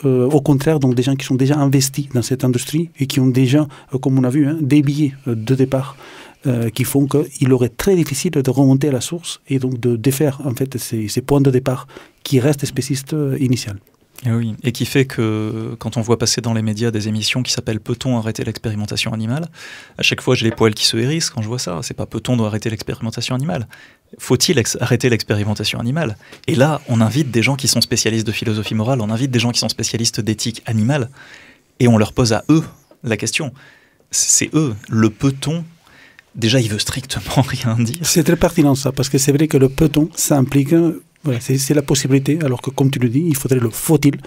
au contraire, donc des gens qui sont déjà investis dans cette industrie et qui ont déjà, comme on a vu, des billets de départ qui font qu'il aurait très difficile de remonter à la source et donc de défaire en fait ces points de départ qui restent spécistes initiales. Et oui, et qui fait que quand on voit passer dans les médias des émissions qui s'appellent « Peut-on arrêter l'expérimentation animale ?», à chaque fois j'ai les poils qui se hérissent quand je vois ça. C'est pas « Peut-on arrêter l'expérimentation animale ?» Faut-il arrêter l'expérimentation animale? Et là, on invite des gens qui sont spécialistes de philosophie morale, on invite des gens qui sont spécialistes d'éthique animale, et on leur pose à eux la question. C'est eux, le peut-on, déjà il veut strictement rien dire. C'est très pertinent ça, parce que c'est vrai que le peut-on, ça implique... Voilà, c'est la possibilité, alors que comme tu le dis, il faudrait le faut-il,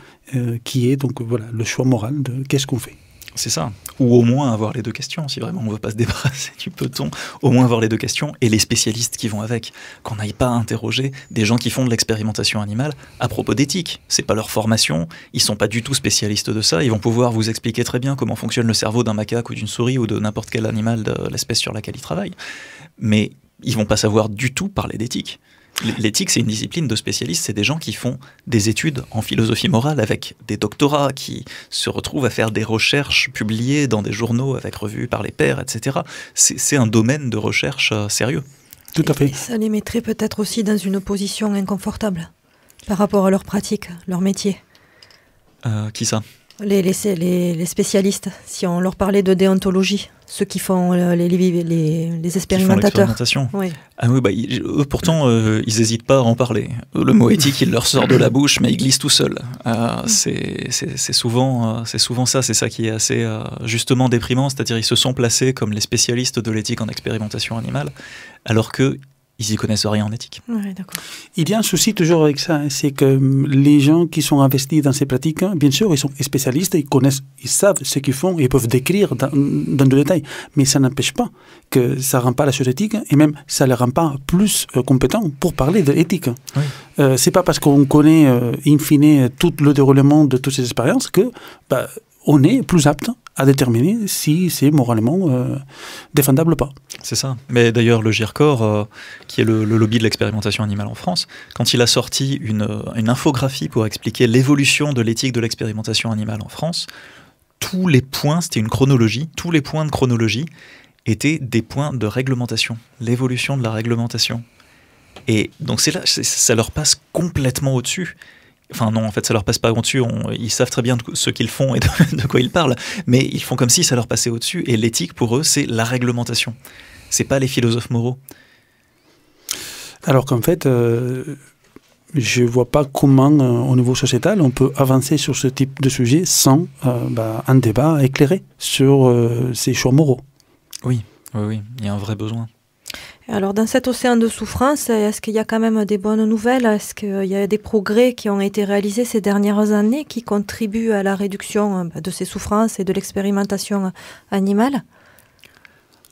qui est donc voilà, le choix moral de qu'est-ce qu'on fait. C'est ça. Ou au moins avoir les deux questions, si vraiment on ne veut pas se débarrasser du peut-on, au moins avoir les deux questions et les spécialistes qui vont avec. Qu'on n'aille pas interroger des gens qui font de l'expérimentation animale à propos d'éthique. C'est pas leur formation, ils sont pas du tout spécialistes de ça, ils vont pouvoir vous expliquer très bien comment fonctionne le cerveau d'un macaque ou d'une souris ou de n'importe quel animal de l'espèce sur laquelle ils travaillent. Mais ils vont pas savoir du tout parler d'éthique. L'éthique, c'est une discipline de spécialistes, c'est des gens qui font des études en philosophie morale avec des doctorats, qui se retrouvent à faire des recherches publiées dans des journaux avec revues par les pairs, etc. C'est un domaine de recherche sérieux. Tout à fait. Et ça les mettrait peut-être aussi dans une position inconfortable par rapport à leur pratique, leur métier. Qui ça ? Les spécialistes, si on leur parlait de déontologie, ceux qui font les expérimentateurs. Oui. Ah oui, eux pourtant, ils n'hésitent pas à en parler. Le mot éthique, il leur sort de la bouche, mais il glisse tout seul. C'est souvent ça, c'est ça qui est assez justement déprimant, c'est-à-dire ils se sont placés comme les spécialistes de l'éthique en expérimentation animale, alors que ils n'y connaissent rien en éthique. Ouais, d'accord. Il y a un souci toujours avec ça, hein, c'est que les gens qui sont investis dans ces pratiques, hein, bien sûr, ils sont spécialistes, ils connaissent, ils savent ce qu'ils font, ils peuvent décrire dans le détail, mais ça n'empêche pas que ça ne rend pas la chose éthique, et même ça ne les rend pas plus compétents pour parler d'éthique. Oui. C'est pas parce qu'on connaît, in fine, tout le déroulement de toutes ces expériences que on est plus apte à déterminer si c'est moralement défendable ou pas. C'est ça. Mais d'ailleurs, le GIRCOR, qui est le lobby de l'expérimentation animale en France, quand il a sorti une infographie pour expliquer l'évolution de l'éthique de l'expérimentation animale en France, tous les points, c'était une chronologie, tous les points de chronologie étaient des points de réglementation, l'évolution de la réglementation. Et donc c'est là, ça leur passe complètement au-dessus. Enfin non, en fait, ça leur passe pas au-dessus. Ils savent très bien ce qu'ils font et de quoi ils parlent, mais ils font comme si ça leur passait au-dessus. Et l'éthique, pour eux, c'est la réglementation. C'est pas les philosophes moraux. Alors qu'en fait, je vois pas comment, au niveau sociétal, on peut avancer sur ce type de sujet sans un débat éclairé sur ces choix moraux. Oui, il y a un vrai besoin. Alors, dans cet océan de souffrance, est-ce qu'il y a quand même des bonnes nouvelles? Est-ce qu'il y a des progrès qui ont été réalisés ces dernières années qui contribuent à la réduction de ces souffrances et de l'expérimentation animale?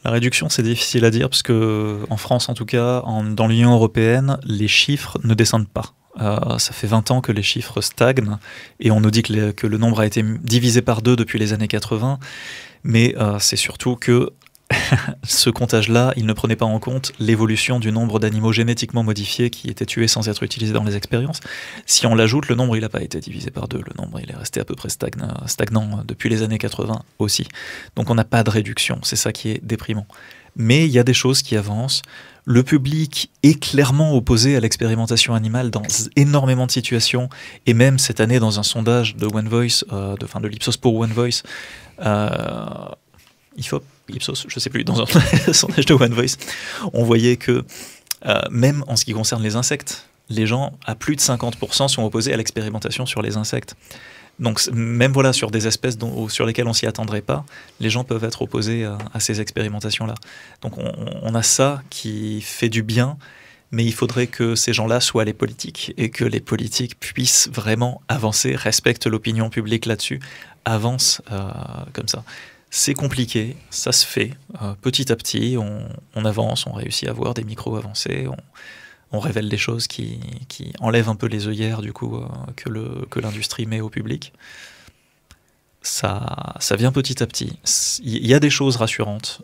La réduction, c'est difficile à dire parce que en France, en tout cas, dans l'Union européenne, les chiffres ne descendent pas. Ça fait 20 ans que les chiffres stagnent et on nous dit que le nombre a été divisé par 2 depuis les années 80, mais c'est surtout que ce comptage-là, il ne prenait pas en compte l'évolution du nombre d'animaux génétiquement modifiés qui étaient tués sans être utilisés dans les expériences. Si on l'ajoute, le nombre il n'a pas été divisé par 2, le nombre il est resté à peu près stagnant depuis les années 80 aussi. Donc on n'a pas de réduction, c'est ça qui est déprimant. Mais il y a des choses qui avancent. Le public est clairement opposé à l'expérimentation animale dans énormément de situations, et même cette année dans un sondage de One Voice, de l'Ipsos pour One Voice, Ipsos, je ne sais plus, dans un sondage de One Voice, on voyait que même en ce qui concerne les insectes, les gens à plus de 50% sont opposés à l'expérimentation sur les insectes. Donc même voilà, sur des espèces sur lesquelles on s'y attendrait pas, les gens peuvent être opposés à ces expérimentations-là. Donc on a ça qui fait du bien, mais il faudrait que ces gens-là soient les politiques et que les politiques puissent vraiment avancer, respectent l'opinion publique là-dessus, avancent comme ça. C'est compliqué, ça se fait. Petit à petit, on avance, on réussit à avoir des micros avancés, on révèle des choses qui enlèvent un peu les œillères du coup que l'industrie met au public. Ça vient petit à petit. Il y a des choses rassurantes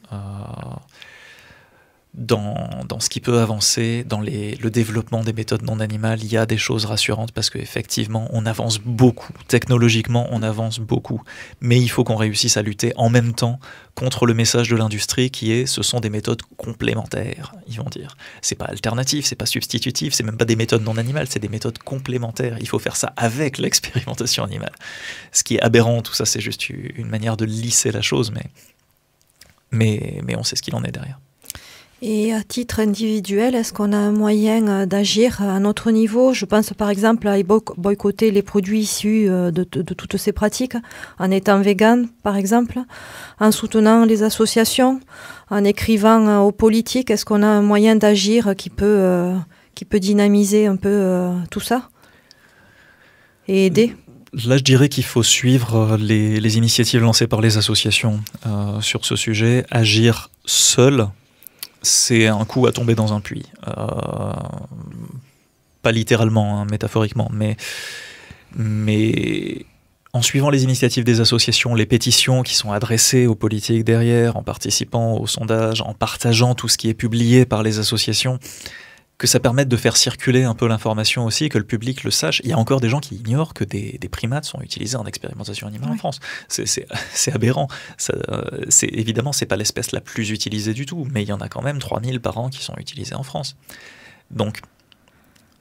dans ce qui peut avancer, dans le développement des méthodes non animales. Il y a des choses rassurantes parce qu'effectivement, on avance beaucoup. Technologiquement, on avance beaucoup. Mais il faut qu'on réussisse à lutter en même temps contre le message de l'industrie qui est « ce sont des méthodes complémentaires », ils vont dire. C'est pas alternatif, c'est pas substitutif, c'est même pas des méthodes non animales, c'est des méthodes complémentaires. Il faut faire ça avec l'expérimentation animale. Ce qui est aberrant, tout ça, c'est juste une manière de lisser la chose, mais on sait ce qu'il en est derrière. Et à titre individuel, est-ce qu'on a un moyen d'agir à notre niveau? Je pense par exemple à boycotter les produits issus de toutes ces pratiques, en étant vegan par exemple, en soutenant les associations, en écrivant aux politiques. Est-ce qu'on a un moyen d'agir qui peut dynamiser un peu tout ça et aider? Là, je dirais qu'il faut suivre les initiatives lancées par les associations sur ce sujet. Agir seul, c'est un coup à tomber dans un puits. Pas littéralement, hein, métaphoriquement, mais en suivant les initiatives des associations, les pétitions qui sont adressées aux politiques derrière, en participant aux sondages, en partageant tout ce qui est publié par les associations, que ça permette de faire circuler un peu l'information aussi, que le public le sache. Il y a encore des gens qui ignorent que des primates sont utilisés en expérimentation animale en France. C'est aberrant. Évidemment, c'est pas l'espèce la plus utilisée du tout, mais il y en a quand même 3000 par an qui sont utilisés en France. Donc,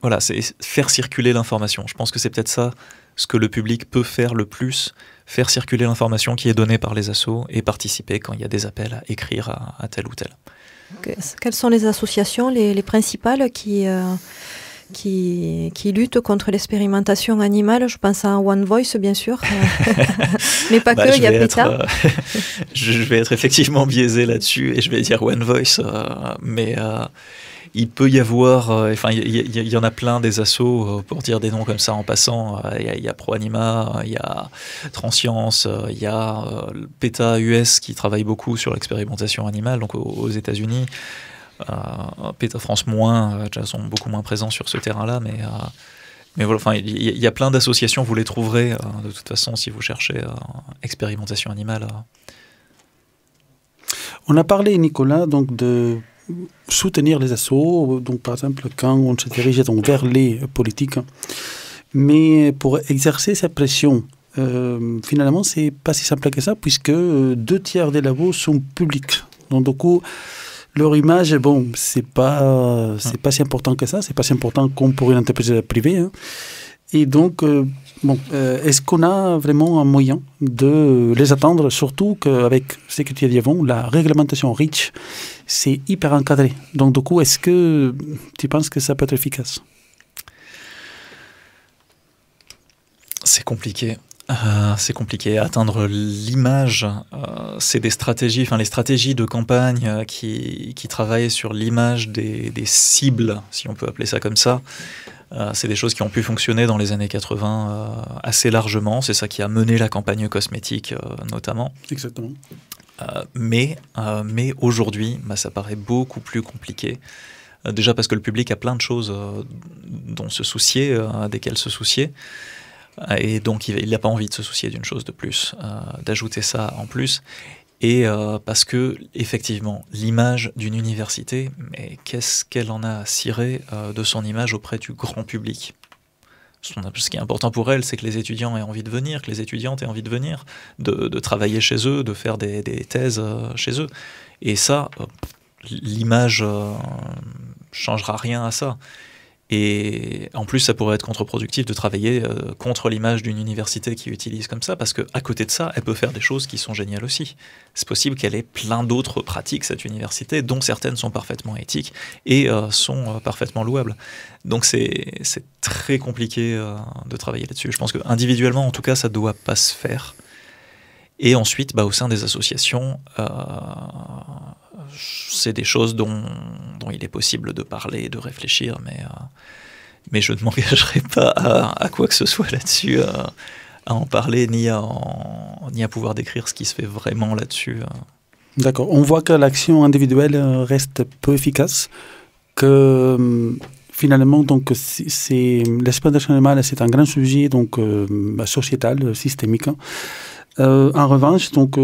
voilà, c'est faire circuler l'information. Je pense que c'est peut-être ça ce que le public peut faire le plus, faire circuler l'information qui est donnée par les assos et participer quand il y a des appels à écrire à tel ou tel. Quelles sont les associations, les principales qui luttent contre l'expérimentation animale? Je pense à One Voice, bien sûr, mais pas que, il y a PETA. Je vais être effectivement biaisé là-dessus et je vais dire One Voice, mais il peut y avoir, il y en a plein des assos, pour dire des noms comme ça en passant, il y a ProAnima, il y a Transcience, il y a PETA US qui travaille beaucoup sur l'expérimentation animale, donc aux États-Unis. PETA France moins, sont beaucoup moins présents sur ce terrain-là, mais voilà, il y a plein d'associations, vous les trouverez de toute façon si vous cherchez expérimentation animale. On a parlé, Nicolas, donc de soutenir les assos, donc par exemple quand on se dirige vers les politiques, mais pour exercer cette pression, finalement c'est pas si simple que ça, puisque 2/3 des labos sont publics, donc du coup leur image, bon, c'est pas si important que ça, c'est pas si important comme pour une entreprise privée, hein. Et donc, est-ce qu'on a vraiment un moyen de les attendre, surtout qu'avec ce que tu as dit avant, la réglementation REACH, c'est hyper encadré. Donc, du coup, est-ce que tu penses que ça peut être efficace? C'est compliqué. Atteindre l'image, c'est des stratégies, les stratégies de campagne qui travaillent sur l'image des cibles, si on peut appeler ça comme ça. C'est des choses qui ont pu fonctionner dans les années 80 assez largement. C'est ça qui a mené la campagne cosmétique notamment. Exactement. Mais aujourd'hui, ça paraît beaucoup plus compliqué. Déjà parce que le public a plein de choses dont se soucier, desquelles se soucier. Et donc il n'a pas envie de se soucier d'une chose de plus, d'ajouter ça en plus. Et parce que, effectivement, l'image d'une université, mais qu'est-ce qu'elle en a à cirer de son image auprès du grand public ? Ce qui est important pour elle, c'est que les étudiants aient envie de venir, que les étudiantes aient envie de venir, de travailler chez eux, de faire des thèses chez eux. Et ça, l'image changera rien à ça. Et en plus, ça pourrait être contre-productif de travailler contre l'image d'une université qui utilise comme ça, parce qu'à côté de ça, elle peut faire des choses qui sont géniales aussi. C'est possible qu'elle ait plein d'autres pratiques, cette université, dont certaines sont parfaitement éthiques et sont parfaitement louables. Donc c'est très compliqué de travailler là-dessus. Je pense qu'individuellement, en tout cas, ça ne doit pas se faire. Et ensuite, au sein des associations, c'est des choses dont il est possible de parler, de réfléchir, mais je ne m'engagerai pas à quoi que ce soit là-dessus, à en parler, ni à pouvoir décrire ce qui se fait vraiment là-dessus. D'accord. On voit que l'action individuelle reste peu efficace, que finalement, donc, l'exploitation animale, c'est un grand sujet donc, sociétal, systémique. En revanche, donc,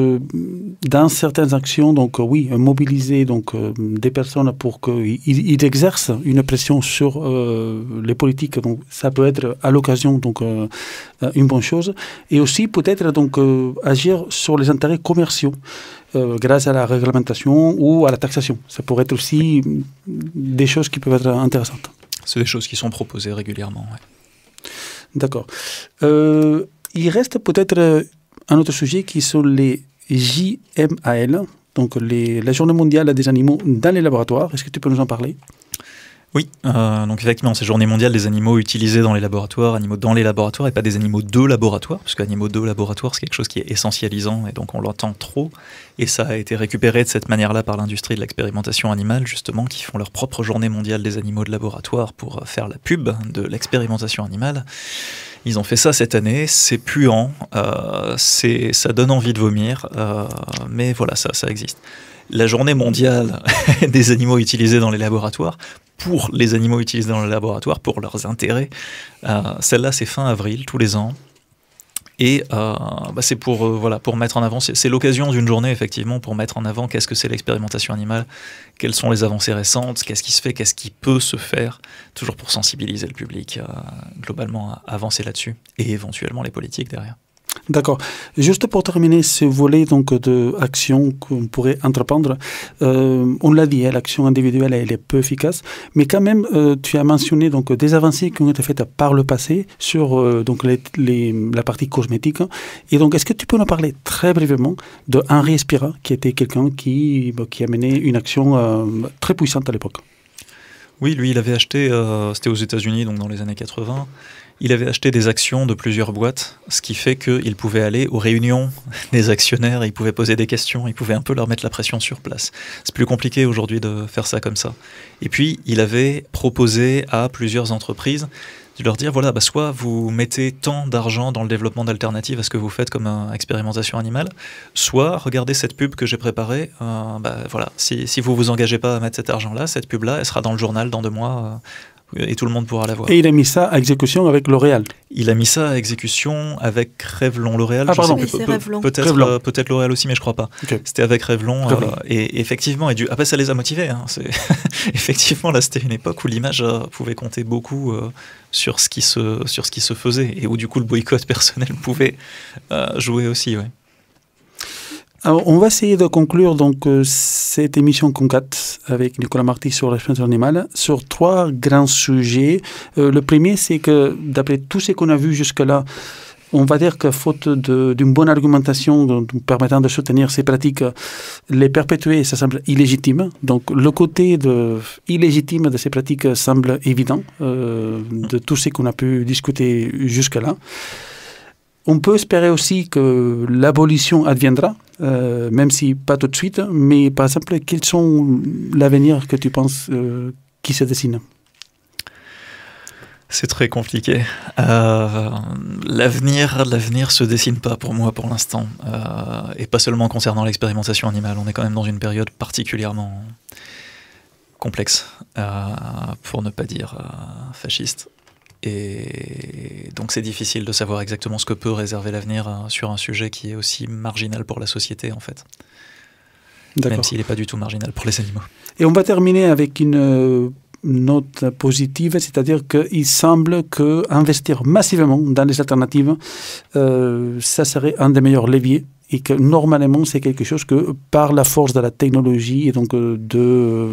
dans certaines actions, donc, oui, mobiliser donc, des personnes pour qu'ils exercent une pression sur les politiques, donc, ça peut être à l'occasion donc, une bonne chose. Et aussi peut-être donc, agir sur les intérêts commerciaux grâce à la réglementation ou à la taxation. Ça pourrait être aussi des choses qui peuvent être intéressantes. C'est des choses qui sont proposées régulièrement. Ouais. D'accord. Il reste peut-être un autre sujet qui sont les JMAL, donc la Journée mondiale des animaux dans les laboratoires. Est-ce que tu peux nous en parler ? Oui, donc effectivement, c'est Journée mondiale des animaux utilisés dans les laboratoires, animaux dans les laboratoires et pas des animaux de laboratoire, parce qu'animaux de laboratoire, c'est quelque chose qui est essentialisant et donc on l'entend trop. Et ça a été récupéré de cette manière-là par l'industrie de l'expérimentation animale, justement, qui font leur propre Journée mondiale des animaux de laboratoire pour faire la pub de l'expérimentation animale. Ils ont fait ça cette année, c'est puant, ça donne envie de vomir, mais voilà, ça existe. La Journée mondiale des animaux utilisés dans les laboratoires, pour les animaux utilisés dans les laboratoires, pour leurs intérêts, celle-là c'est fin avril, tous les ans. Et c'est pour mettre en avant, c'est l'occasion d'une journée effectivement pour mettre en avant qu'est-ce que c'est l'expérimentation animale, quelles sont les avancées récentes, qu'est-ce qui se fait, qu'est-ce qui peut se faire, toujours pour sensibiliser le public globalement à avancer là-dessus, et éventuellement les politiques derrière. D'accord. Juste pour terminer ce volet donc, d'action qu'on pourrait entreprendre, on l'a dit, l'action individuelle elle est peu efficace, mais quand même tu as mentionné donc, des avancées qui ont été faites par le passé sur donc, la partie cosmétique. Et donc est-ce que tu peux nous parler très brièvement de Henri Espira, qui était quelqu'un qui a mené une action très puissante à l'époque? Oui, lui il avait acheté, c'était aux États-Unis donc dans les années 80, il avait acheté des actions de plusieurs boîtes, ce qui fait qu'il pouvait aller aux réunions des actionnaires, il pouvait poser des questions, il pouvait un peu leur mettre la pression sur place. C'est plus compliqué aujourd'hui de faire ça comme ça. Et puis, il avait proposé à plusieurs entreprises de leur dire, voilà, soit vous mettez tant d'argent dans le développement d'alternatives à ce que vous faites comme expérimentation animale, soit regardez cette pub que j'ai préparée, voilà, si vous vous engagez pas à mettre cet argent-là, cette pub-là, elle sera dans le journal dans 2 mois, et tout le monde pourra la voir. Et il a mis ça à exécution avec L'Oréal. Il a mis ça à exécution avec Revlon L'Oréal. Ah pardon, peut-être L'Oréal aussi, mais je crois pas. Okay. C'était avec Revlon. Et effectivement, après ça les a motivés. Hein. Effectivement, là c'était une époque où l'image pouvait compter beaucoup sur ce qui se faisait et où du coup le boycott personnel pouvait jouer aussi. Ouais. Alors, on va essayer de conclure donc cette émission Concat avec Nicolas Marty sur l'expérimentation animale sur 3 grands sujets. Le premier, c'est que d'après tout ce qu'on a vu jusque-là, on va dire que faute d'une bonne argumentation permettant de soutenir ces pratiques, les perpétuer, ça semble illégitime. Donc le côté illégitime de ces pratiques semble évident de tout ce qu'on a pu discuter jusque-là. On peut espérer aussi que l'abolition adviendra, même si pas tout de suite, mais par exemple, quels sont l'avenir que tu penses qui se dessine? C'est très compliqué. L'avenir se dessine pas pour moi pour l'instant. Et pas seulement concernant l'expérimentation animale. On est quand même dans une période particulièrement complexe, pour ne pas dire fasciste. Et donc c'est difficile de savoir exactement ce que peut réserver l'avenir sur un sujet qui est aussi marginal pour la société en fait. Même s'il n'est pas du tout marginal pour les animaux. Et on va terminer avec une note positive, c'est-à-dire qu'il semble qu'investir massivement dans les alternatives, ça serait un des meilleurs leviers et que normalement c'est quelque chose que par la force de la technologie et donc de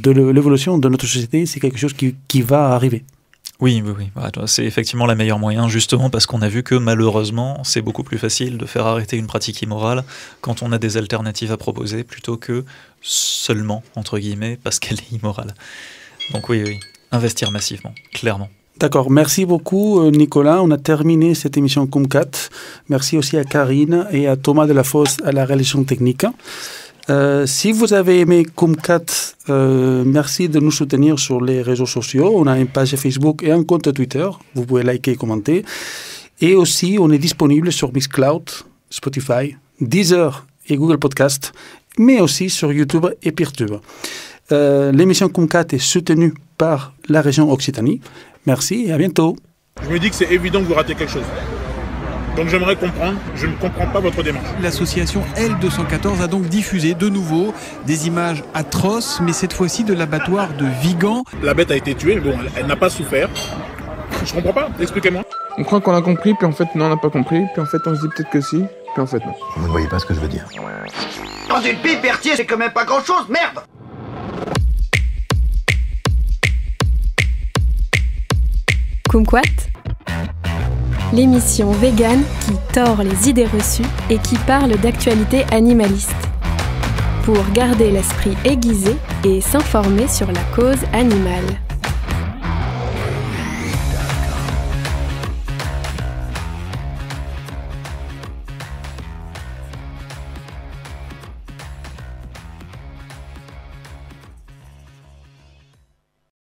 l'évolution de notre société, c'est quelque chose qui va arriver. Oui. C'est effectivement le meilleur moyen, justement parce qu'on a vu que malheureusement, c'est beaucoup plus facile de faire arrêter une pratique immorale quand on a des alternatives à proposer plutôt que seulement, entre guillemets, parce qu'elle est immorale. Donc oui, investir massivement, clairement. D'accord, merci beaucoup Nicolas. On a terminé cette émission Kumquat. Merci aussi à Karine et à Thomas Delafosse à la réalisation technique. Si vous avez aimé Kumquat, merci de nous soutenir sur les réseaux sociaux. On a une page Facebook et un compte Twitter. Vous pouvez liker et commenter. Et aussi, on est disponible sur Mixcloud, Spotify, Deezer et Google Podcast, mais aussi sur YouTube et Peertube. L'émission Kumquat est soutenue par la région Occitanie. Merci et à bientôt. Je me dis que c'est évident que vous ratez quelque chose. Donc j'aimerais comprendre, je ne comprends pas votre démarche. L'association L214 a donc diffusé de nouveau des images atroces, mais cette fois-ci de l'abattoir de Vigan. La bête a été tuée, bon, elle n'a pas souffert. Je comprends pas, expliquez-moi. On croit qu'on a compris, puis en fait, non, on n'a pas compris. Puis en fait, on se dit peut-être que si, puis en fait, non. Vous ne voyez pas ce que je veux dire. Dans une pipe, Berthier, c'est quand même pas grand-chose, merde! Kumquat, l'émission végane qui tord les idées reçues et qui parle d'actualité animaliste. Pour garder l'esprit aiguisé et s'informer sur la cause animale.